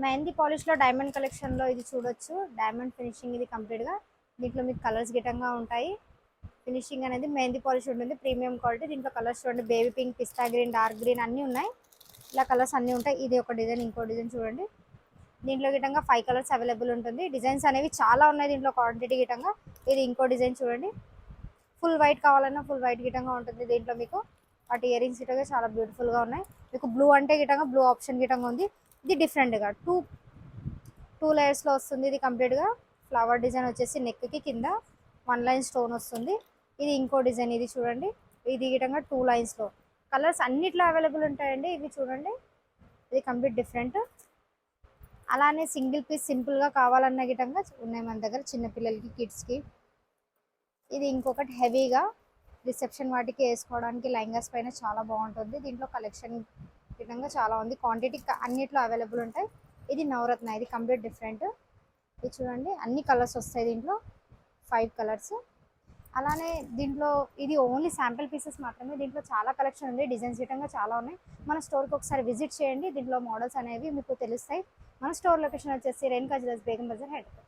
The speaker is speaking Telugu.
మెహందీ పాలిష్లో డైమండ్ కలెక్షన్లో ఇది చూడొచ్చు. డైమండ్ ఫినిషింగ్ ఇది కంప్లీట్గా. దీంట్లో మీకు కలర్స్ గిటంగా ఉంటాయి. ఫినిషింగ్ అనేది మెహందీ పాలిష్ ఉంటుంది, ప్రీమియం క్వాలిటీ. దీంట్లో కలర్స్ చూడండి, బేబీ పింక్, పిస్తా గ్రీన్, డార్క్ గ్రీన్ అన్నీ ఉన్నాయి. ఇలా కలర్స్ అన్నీ ఉంటాయి. ఇది ఒక డిజైన్, ఇంకో డిజైన్ చూడండి. దీంట్లో గిటంగా 5 కలర్స్ అవైలబుల్ ఉంటుంది. డిజైన్స్ అనేవి చాలా ఉన్నాయి దీంట్లో, క్వాంటిటీ గిటంగా. ఇది ఇంకో డిజైన్ చూడండి. ఫుల్ వైట్ కావాలన్నా ఫుల్ వైట్ గిటంగా ఉంటుంది దీంట్లో మీకు. వాటి ఇయర్ రింగ్స్ గిటంగా చాలా బ్యూటిఫుల్గా ఉన్నాయి. మీకు బ్లూ అంటే గిటంగా బ్లూ ఆప్షన్ గిటంగా ఉంది. ఇది డిఫరెంట్గా టూ లేయర్స్లో వస్తుంది. ఇది కంప్లీట్గా ఫ్లవర్ డిజైన్ వచ్చేసి నెక్కి కింద 1 లైన్ స్టోన్ వస్తుంది. ఇది ఇంకో డిజైన్, ఇది చూడండి. ఇది గిటంగా 2 లైన్స్లో. కలర్స్ అన్నిట్లో అవైలబుల్ ఉంటాయండి. ఇవి చూడండి, ఇది కంప్లీట్ డిఫరెంట్. అలానే సింగిల్ పీస్ సింపుల్గా కావాలన్న గిటంగా ఉన్నాయి మన దగ్గర, చిన్నపిల్లలకి, కిడ్స్కి. ఇది ఇంకొకటి హెవీగా రిసెప్షన్ వాటికి వేసుకోవడానికి లెహంగాస్ పైన చాలా బాగుంటుంది. దీంట్లో కలెక్షన్ విధంగా చాలా ఉంది, క్వాంటిటీ అన్నిట్లో అవైలబుల్ ఉంటాయి. ఇది నవరత్న, ఇది కంప్లీట్ డిఫరెంట్. ఇది చూడండి, అన్ని కలర్స్ వస్తాయి దీంట్లో, 5 కలర్స్. అలానే దీంట్లో ఇది ఓన్లీ శాంపిల్ పీసెస్ మాత్రమే. దీంట్లో చాలా కలెక్షన్ ఉంది, డిజైన్స్ విధంగా చాలా ఉన్నాయి. మన స్టోర్కి ఒకసారి విజిట్ చేయండి, దీంట్లో మోడల్స్ అనేవి మీకు తెలుస్తాయి. మన స్టోర్ లొకేషన్ వచ్చేసి రేణుకా జ్యువెలర్స్, బేగం బజార్, హైదరాబాద్.